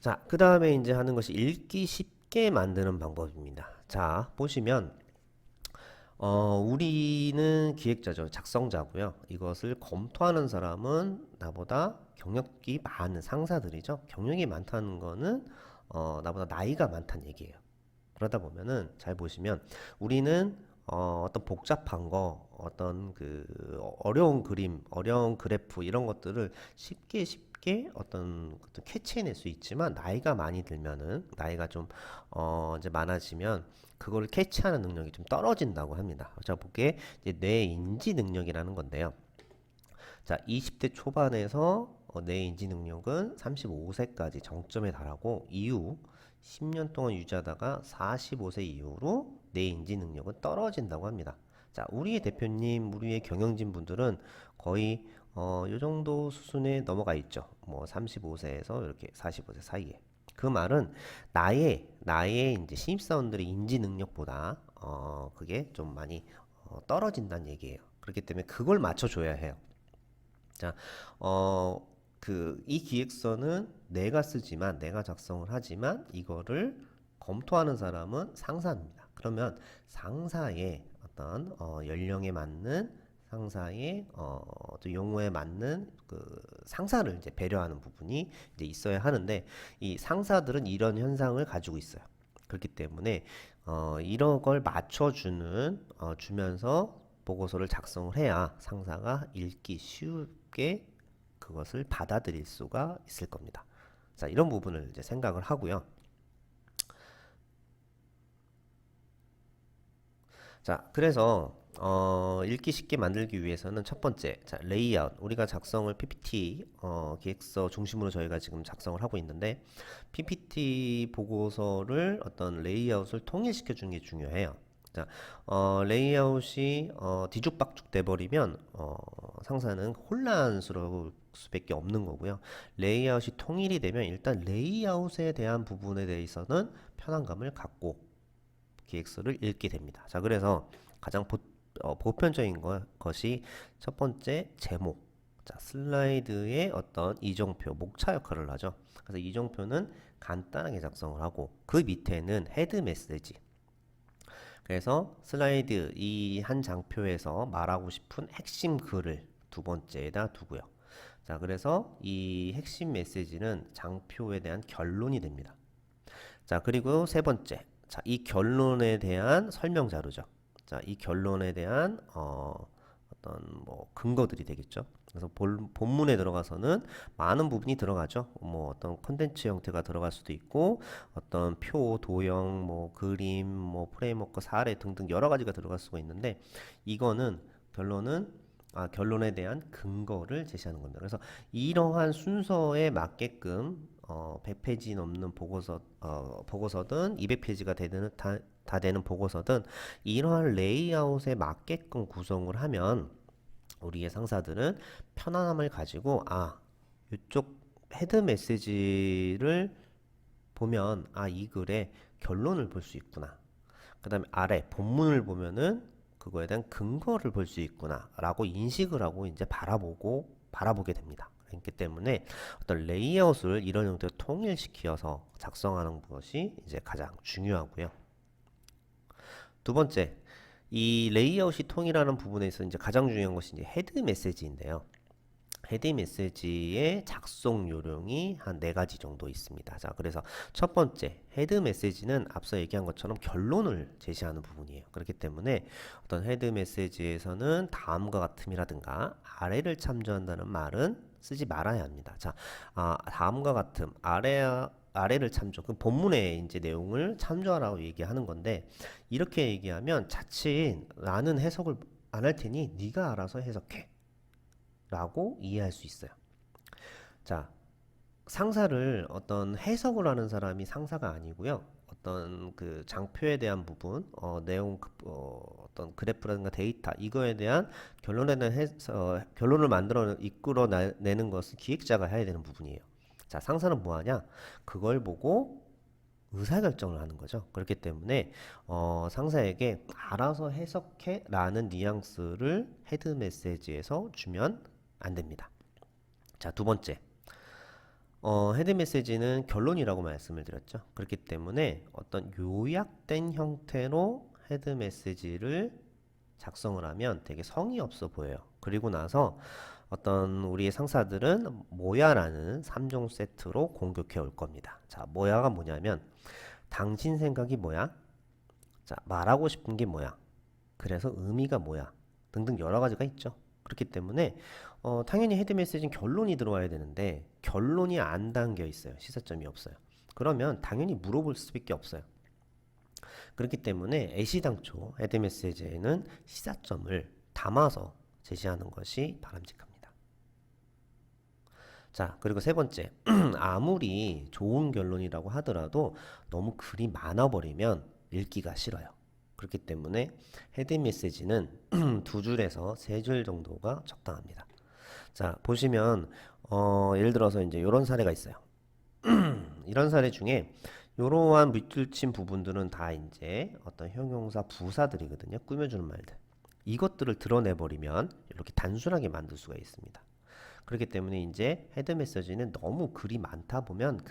자, 그 다음에 이제 하는 것이 읽기 쉽게 만드는 방법입니다. 자, 보시면, 우리는 기획자죠. 작성자고요. 이것을 검토하는 사람은 나보다 경력이 많은 상사들이죠. 경력이 많다는 거는, 나보다 나이가 많다는 얘기예요. 그러다 보면은 잘 보시면 우리는 어떤 복잡한 거, 어떤 그 어려운 그림, 어려운 그래프 이런 것들을 쉽게 어떤 캐치해낼 수 있지만 나이가 많이 들면은 나이가 좀 이제 많아지면 그거를 캐치하는 능력이 좀 떨어진다고 합니다. 자, 그게 이제 뇌 인지 능력이라는 건데요. 자, 20대 초반에서 뇌 인지 능력은 35세까지 정점에 달하고 이후 10년 동안 유지하다가 45세 이후로 뇌 인지 능력은 떨어진다고 합니다. 자, 우리의 대표님, 우리의 경영진 분들은 거의 요 정도 수준에 넘어가 있죠. 뭐 35세에서 이렇게 45세 사이에. 그 말은 나의 이제 신입사원들의 인지 능력보다 그게 좀 많이 떨어진다는 얘기예요. 그렇기 때문에 그걸 맞춰줘야 해요. 자, 이 기획서는 내가 쓰지만, 내가 작성을 하지만, 이거를 검토하는 사람은 상사입니다. 그러면 상사의 어떤, 연령에 맞는, 상사의, 또 용어에 맞는 그 상사를 이제 배려하는 부분이 이제 있어야 하는데, 이 상사들은 이런 현상을 가지고 있어요. 그렇기 때문에, 이런 걸 주면서 보고서를 작성을 해야 상사가 읽기 쉽게 그것을 받아들일 수가 있을 겁니다. 자, 이런 부분을 이제 생각을 하고요. 자, 그래서 읽기 쉽게 만들기 위해서는 첫 번째, 자, 레이아웃. 우리가 작성을 PPT 기획서 중심으로 저희가 지금 작성을 하고 있는데 PPT 보고서를 어떤 레이아웃을 통일시켜 주는 게 중요해요. 자, 레이아웃이 뒤죽박죽 돼버리면 상사는 혼란스러울 수밖에 없는 거고요. 레이아웃이 통일이 되면 일단 레이아웃에 대한 부분에 대해서는 편안감을 갖고 기획서를 읽게 됩니다. 자, 그래서 가장 보편적인 것이 첫 번째 제목. 자, 슬라이드의 어떤 이정표, 목차 역할을 하죠. 그래서 이정표는 간단하게 작성을 하고 그 밑에는 헤드 메시지. 그래서 슬라이드 이 한 장표에서 말하고 싶은 핵심 글을 두 번째에다 두고요. 자, 그래서 이 핵심 메시지는 장표에 대한 결론이 됩니다. 자, 그리고 세 번째. 자, 이 결론에 대한 설명 자료죠. 자, 이 결론에 대한 어떤 뭐 근거들이 되겠죠. 그래서 본문에 들어가서는 많은 부분이 들어가죠. 뭐 어떤 컨텐츠 형태가 들어갈 수도 있고 어떤 표, 도형, 뭐 그림, 뭐 프레임워크, 사례 등등 여러 가지가 들어갈 수가 있는데 이거는 결론에 대한 근거를 제시하는 겁니다. 그래서 이러한 순서에 맞게끔 100페이지 넘는 보고서든 200페이지가 다 되는 보고서든 이러한 레이아웃에 맞게끔 구성을 하면 우리의 상사들은 편안함을 가지고 이쪽 헤드 메시지를 보면 이 글의 결론을 볼 수 있구나. 그 다음에 아래 본문을 보면은 그거에 대한 근거를 볼 수 있구나 라고 인식을 하고 이제 바라보게 됩니다. 그렇기 때문에 어떤 레이아웃을 이런 형태로 통일시켜서 작성하는 것이 이제 가장 중요하고요. 두 번째, 이 레이아웃이 통일하는 부분에서 이제 가장 중요한 것이 이제 헤드 메시지인데요. 헤드 메시지의 작성 요령이 한 네 가지 정도 있습니다. 자, 그래서 첫 번째, 헤드 메시지는 앞서 얘기한 것처럼 결론을 제시하는 부분이에요. 그렇기 때문에 어떤 헤드 메시지에서는 다음과 같음이라든가 아래를 참조한다는 말은 쓰지 말아야 합니다. 자, 다음과 같음, 아래를 참조, 그 본문의 이제 내용을 참조하라고 얘기하는 건데 이렇게 얘기하면 자칫 나는 해석을 안 할 테니 네가 알아서 해석해. 라고 이해할 수 있어요. 자, 상사를 어떤 해석을 하는 사람이 상사가 아니고요. 어떤 그 장표에 대한 부분, 어떤 그래프라든가 데이터 이거에 대한 결론을 이끌어내는 것은 기획자가 해야 되는 부분이에요. 자, 상사는 뭐 하냐? 그걸 보고 의사결정을 하는 거죠. 그렇기 때문에 상사에게 알아서 해석해 라는 뉘앙스를 헤드 메시지에서 주면 안 됩니다. 자, 두 번째. 헤드 메시지는 결론이라고 말씀을 드렸죠. 그렇기 때문에 어떤 요약된 형태로 헤드 메시지를 작성을 하면 되게 성의 없어 보여요. 그리고 나서 어떤 우리의 상사들은 뭐야라는 3종 세트로 공격해 올 겁니다. 자, 뭐야가 뭐냐면 당신 생각이 뭐야? 자, 말하고 싶은 게 뭐야? 그래서 의미가 뭐야? 등등 여러 가지가 있죠. 그렇기 때문에 당연히 헤드 메시지는 결론이 들어와야 되는데 결론이 안 담겨 있어요. 시사점이 없어요. 그러면 당연히 물어볼 수밖에 없어요. 그렇기 때문에 애시당초 헤드 메시지에는 시사점을 담아서 제시하는 것이 바람직합니다. 자, 그리고 세 번째, 아무리 좋은 결론이라고 하더라도 너무 글이 많아 버리면 읽기가 싫어요. 그렇기 때문에 헤드 메시지는 두 줄에서 세 줄 정도가 적당합니다. 자, 보시면 예를 들어서 이제 이런 사례가 있어요. 이런 사례 중에 이러한 밑줄친 부분들은 다 이제 어떤 형용사 부사들이거든요. 꾸며주는 말들. 이것들을 드러내버리면 이렇게 단순하게 만들 수가 있습니다. 그렇기 때문에 이제 헤드 메시지는 너무 글이 많다 보면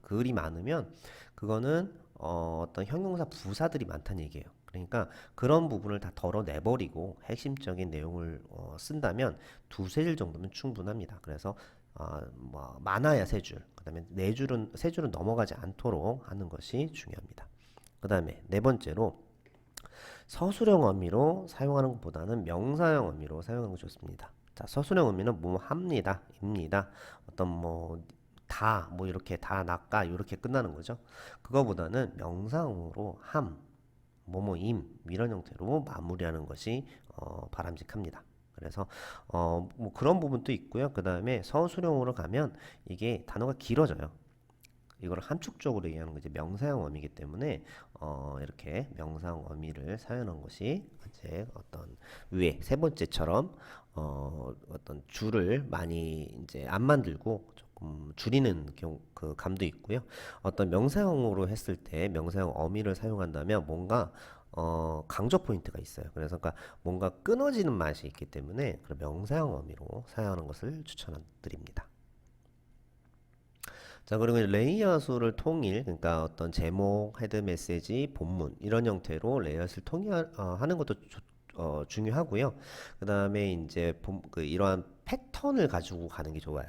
글이 많으면 그거는 어떤 형용사 부사들이 많다는 얘기예요. 그러니까 그런 부분을 다 덜어내버리고 핵심적인 내용을 쓴다면 두세 줄 정도면 충분합니다. 그래서 뭐 많아야 세 줄, 그다음에 세 줄은 넘어가지 않도록 하는 것이 중요합니다. 그다음에 네 번째로 서술형 어미로 사용하는 것보다는 명사형 어미로 사용하는 것이 좋습니다. 자, 서술형 어미는 뭐 합니다, 입니다, 어떤 뭐 다, 뭐 이렇게 다 낚아 이렇게 끝나는 거죠. 그거보다는 명사형으로 함, 뭐뭐임 이런 형태로 마무리하는 것이 바람직합니다. 그래서 뭐 그런 부분도 있고요. 그 다음에 서술형으로 가면 이게 단어가 길어져요. 이걸 함축적으로 얘기하는 것이 명사형 어미이기 때문에 이렇게 명사형 어미를 사용하는 것이 이제 어떤 위에 세 번째처럼 어떤 줄을 많이 이제 안 만들고 조금 줄이는 그 감도 있고요. 어떤 명사형으로 했을 때 명사형 어미를 사용한다면 뭔가 강조 포인트가 있어요. 그래서 그러니까 뭔가 끊어지는 맛이 있기 때문에 그런 명사형 어미로 사용하는 것을 추천드립니다. 자, 그리고 레이아웃을 통일, 그러니까 어떤 제목, 헤드 메시지, 본문 이런 형태로 레이아웃을 통일하는 것도 중요하고요. 그 다음에 이제 이러한 패턴을 가지고 가는 게 좋아요.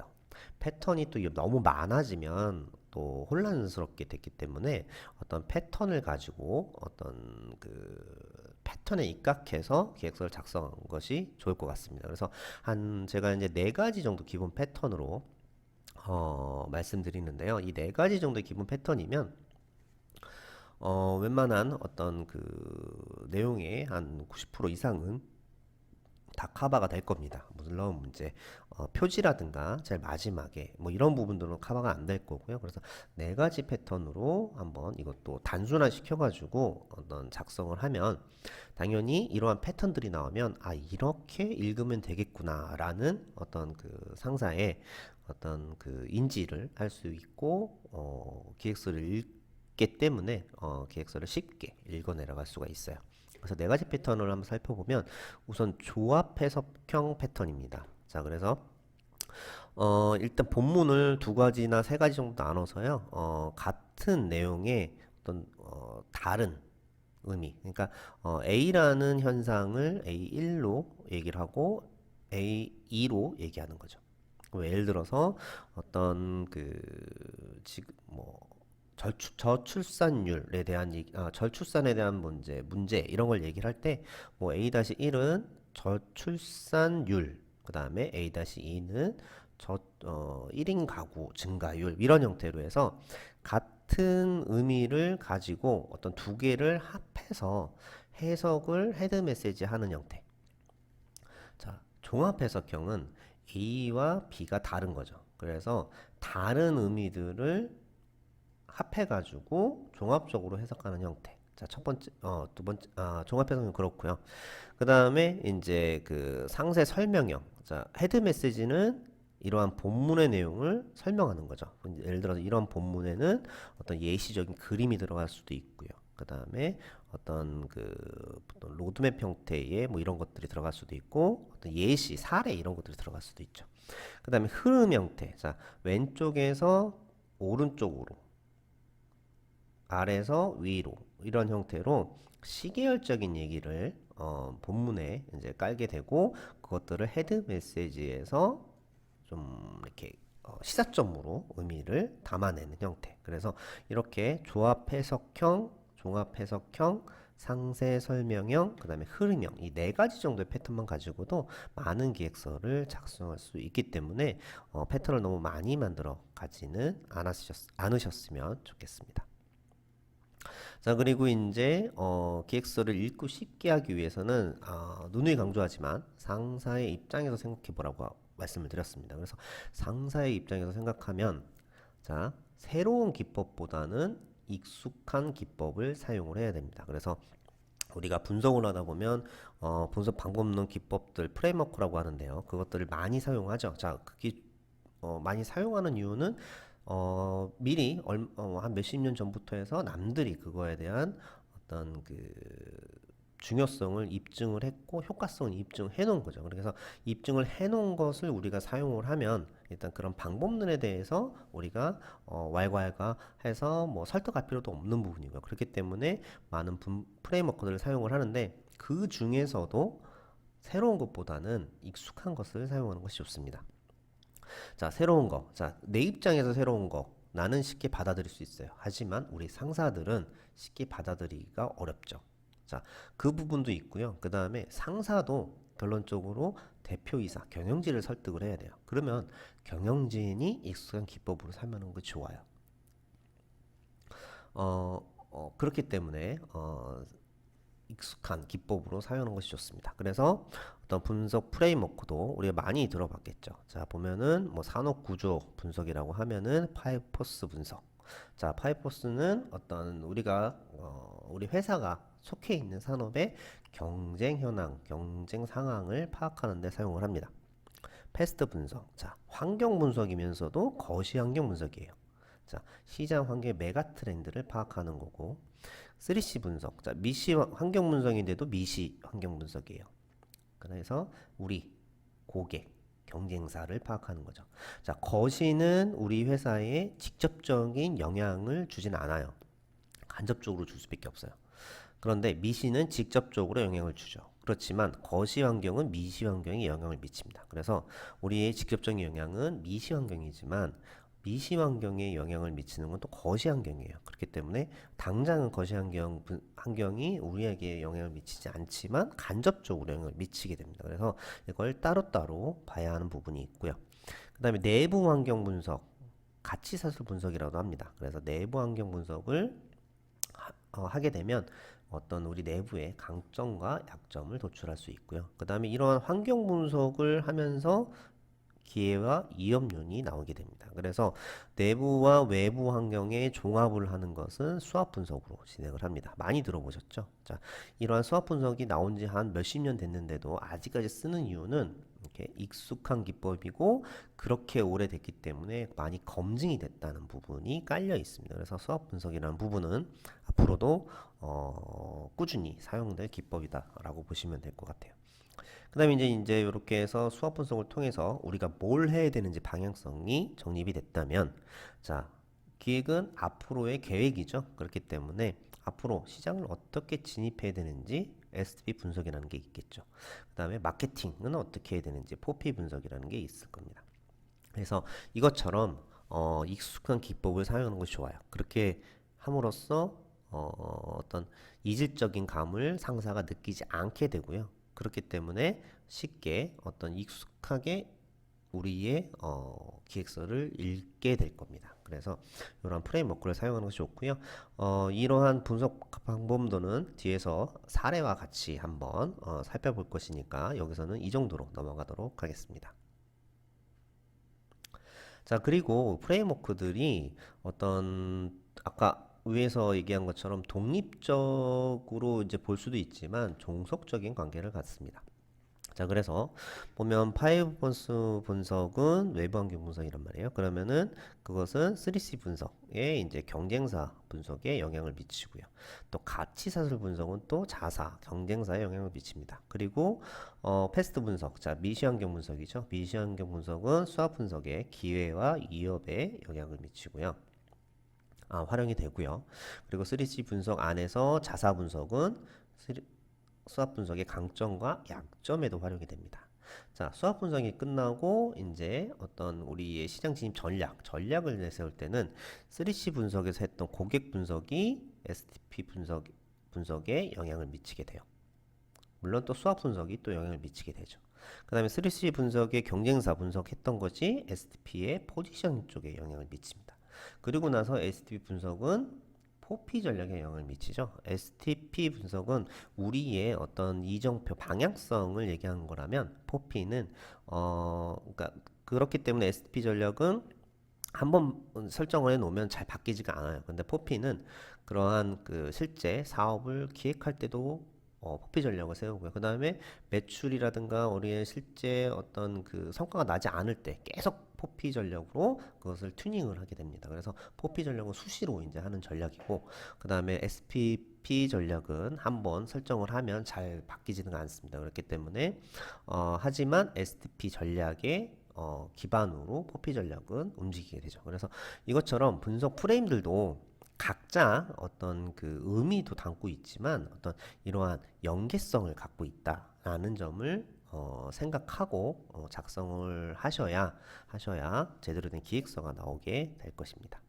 패턴이 또 너무 많아지면 또 혼란스럽게 됐기 때문에 어떤 패턴을 가지고 어떤 그 패턴에 입각해서 기획서를 작성한 것이 좋을 것 같습니다. 그래서 제가 이제 네 가지 정도 기본 패턴으로 말씀드리는데요. 이 네 가지 정도의 기본 패턴이면 웬만한 어떤 그 내용의 한 90% 이상은 다 커버가 될 겁니다. 물론 이제 표지라든가 제일 마지막에 뭐 이런 부분들은 커버가 안 될 거고요. 그래서 네 가지 패턴으로 한번 이것도 단순화 시켜가지고 어떤 작성을 하면 당연히 이러한 패턴들이 나오면 아 이렇게 읽으면 되겠구나라는 어떤 그 상사의 어떤 그 인지를 할 수 있고 기획서를 읽기 때문에 기획서를 쉽게 읽어 내려갈 수가 있어요. 그래서 네 가지 패턴을 한번 살펴보면 우선 조합 해석형 패턴입니다. 자, 그래서 일단 본문을 두 가지나 세 가지 정도 나눠서요. 같은 내용의 어떤 다른 의미. 그러니까 A라는 현상을 A1로 얘기를 하고 A2로 얘기하는 거죠. 예를 들어서 어떤 그 지금 뭐 저출산율에 대한 저출산에 대한 문제 이런 걸 얘기를 할 때 뭐 A-1은 저출산율, 그 다음에 A-2는 1인 가구 증가율 이런 형태로 해서 같은 의미를 가지고 어떤 두 개를 합해서 해석을 헤드 메시지 하는 형태. 자, 종합 해석형은 A와 B가 다른 거죠. 그래서 다른 의미들을 합해가지고 종합적으로 해석하는 형태. 자, 첫 번째, 두 번째, 종합 해석은 그렇고요. 그 다음에 이제 그 상세 설명형. 자, 헤드 메시지는 이러한 본문의 내용을 설명하는 거죠. 예를 들어서 이런 본문에는 어떤 예시적인 그림이 들어갈 수도 있고요. 그 다음에 어떤 어떤 로드맵 형태의 뭐 이런 것들이 들어갈 수도 있고 어떤 예시, 사례 이런 것들이 들어갈 수도 있죠. 그 다음에 흐름 형태. 자, 왼쪽에서 오른쪽으로, 아래에서 위로 이런 형태로 시계열적인 얘기를 본문에 이제 깔게 되고 그것들을 헤드 메시지에서 좀 이렇게 시사점으로 의미를 담아내는 형태. 그래서 이렇게 조합 해석형, 종합 해석형, 상세 설명형, 그 다음에 흐름형 이 네 가지 정도의 패턴만 가지고도 많은 기획서를 작성할 수 있기 때문에 패턴을 너무 많이 만들어 가지는 않으셨으면 좋겠습니다. 자, 그리고 이제 기획서를 읽고 쉽게 하기 위해서는 누누이 강조하지만 상사의 입장에서 생각해 보라고 말씀을 드렸습니다. 그래서 상사의 입장에서 생각하면 자, 새로운 기법보다는 익숙한 기법을 사용을 해야 됩니다. 그래서 우리가 분석을 하다 보면 분석 방법론 기법들 프레임워크라고 하는데요. 그것들을 많이 사용하죠. 자, 그게 많이 사용하는 이유는 미리 한 몇십 년 전부터 해서 남들이 그거에 대한 어떤 그 중요성을 입증을 했고 효과성을 입증해 놓은 거죠. 그래서 입증을 해 놓은 것을 우리가 사용을 하면 일단 그런 방법론에 대해서 우리가 왈가왈가해서 뭐 설득할 필요도 없는 부분이고요. 그렇기 때문에 많은 프레임워크들을 사용을 하는데 그 중에서도 새로운 것보다는 익숙한 것을 사용하는 것이 좋습니다. 자, 새로운 거. 자, 내 입장에서 새로운 거. 나는 쉽게 받아들일 수 있어요. 하지만 우리 상사들은 쉽게 받아들이기가 어렵죠. 자, 그 부분도 있고요. 그 다음에 상사도 결론적으로 대표이사, 경영진을 설득을 해야 돼요. 그러면 경영진이 익숙한 기법으로 설명하는 거 좋아요. 그렇기 때문에 익숙한 기법으로 사용하는 것이 좋습니다. 그래서 어떤 분석 프레임워크도 우리가 많이 들어봤겠죠. 자, 보면은 뭐 산업 구조 분석이라고 하면은 파이포스 분석. 자, 파이포스는 어떤 우리가 우리 회사가 속해 있는 산업의 경쟁 현황, 경쟁 상황을 파악하는 데 사용을 합니다. 패스트 분석. 자, 환경 분석이면서도 거시 환경 분석이에요. 자, 시장 환경의 메가 트렌드를 파악하는 거고 3C 분석. 자, 미시 환경 분석인데도 미시 환경 분석이에요. 그래서 우리 고객, 경쟁사를 파악하는 거죠. 자, 거시는 우리 회사에 직접적인 영향을 주진 않아요. 간접적으로 줄 수밖에 없어요. 그런데 미시는 직접적으로 영향을 주죠. 그렇지만 거시 환경은 미시 환경에 영향을 미칩니다. 그래서 우리의 직접적인 영향은 미시 환경이지만 미시 환경에 영향을 미치는 건 또 거시 환경이에요. 그렇기 때문에 당장은 거시 환경이 우리에게 영향을 미치지 않지만 간접적으로 영향을 미치게 됩니다. 그래서 이걸 따로따로 봐야 하는 부분이 있고요. 그 다음에 내부 환경 분석, 가치사슬 분석이라고도 합니다. 그래서 내부 환경 분석을 하게 되면 어떤 우리 내부의 강점과 약점을 도출할 수 있고요. 그 다음에 이러한 환경 분석을 하면서 기회와 위험론이 나오게 됩니다. 그래서 내부와 외부 환경의 종합을 하는 것은 수학 분석으로 진행을 합니다. 많이 들어보셨죠? 자, 이러한 수학 분석이 나온 지 한 몇십 년 됐는데도 아직까지 쓰는 이유는 이렇게 익숙한 기법이고 그렇게 오래됐기 때문에 많이 검증이 됐다는 부분이 깔려 있습니다. 그래서 수학 분석이라는 부분은 앞으로도 꾸준히 사용될 기법이다라고 보시면 될 것 같아요. 그 다음에 이제 이렇게 해서 수학 분석을 통해서 우리가 뭘 해야 되는지 방향성이 정립이 됐다면 자, 기획은 앞으로의 계획이죠. 그렇기 때문에 앞으로 시장을 어떻게 진입해야 되는지 STP 분석이라는 게 있겠죠. 그 다음에 마케팅은 어떻게 해야 되는지 포피 분석이라는 게 있을 겁니다. 그래서 이것처럼 익숙한 기법을 사용하는 것이 좋아요. 그렇게 함으로써 어떤 이질적인 감을 상사가 느끼지 않게 되고요. 그렇기 때문에 쉽게 어떤 익숙하게 우리의 기획서를 읽게 될 겁니다. 그래서 이런 프레임워크를 사용하는 것이 좋고요. 이러한 분석 방법론은 뒤에서 사례와 같이 한번 살펴볼 것이니까 여기서는 이 정도로 넘어가도록 하겠습니다. 자, 그리고 프레임워크들이 어떤 아까 위에서 얘기한 것처럼 독립적으로 이제 볼 수도 있지만 종속적인 관계를 갖습니다. 자, 그래서 보면 파이브 번스 분석은 외부 환경 분석이란 말이에요. 그러면은 그것은 3C 분석에 이제 경쟁사 분석에 영향을 미치고요. 또 가치 사슬 분석은 또 자사, 경쟁사에 영향을 미칩니다. 그리고 패스트 분석, 자, 미시 환경 분석이죠. 미시 환경 분석은 수학 분석에 기회와 위협에 영향을 미치고요. 활용이 되고요. 그리고 3C 분석 안에서 자사 분석은 수학 분석의 강점과 약점에도 활용이 됩니다. 자, 수학 분석이 끝나고 이제 어떤 우리의 시장 진입 전략을 내세울 때는 3C 분석에서 했던 고객 분석이 STP 분석에 영향을 미치게 돼요. 물론 또 수학 분석이 또 영향을 미치게 되죠. 그 다음에 3C 분석의 경쟁사 분석했던 것이 STP의 포지션 쪽에 영향을 미칩니다. 그리고 나서 STP 분석은 포피 전략에 영향을 미치죠. STP 분석은 우리의 어떤 이정표 방향성을 얘기하는 거라면 포피는 그러니까 그렇기 때문에 STP 전략은 한번 설정을 해 놓으면 잘 바뀌지가 않아요. 근데 포피는 그러한 그 실제 사업을 기획할 때도 포피 전략을 세우고요. 그 다음에 매출이라든가 우리의 실제 어떤 그 성과가 나지 않을 때 계속 포피 전략으로 그것을 튜닝을 하게 됩니다. 그래서 포피 전략은 수시로 이제 하는 전략이고, 그 다음에 SPP 전략은 한번 설정을 하면 잘 바뀌지는 않습니다. 그렇기 때문에 하지만 STP 전략의 기반으로 포피 전략은 움직이게 되죠. 그래서 이것처럼 분석 프레임들도 각자 어떤 그 의미도 담고 있지만 어떤 이러한 연계성을 갖고 있다라는 점을 생각하고 작성을 하셔야 제대로 된 기획서가 나오게 될 것입니다.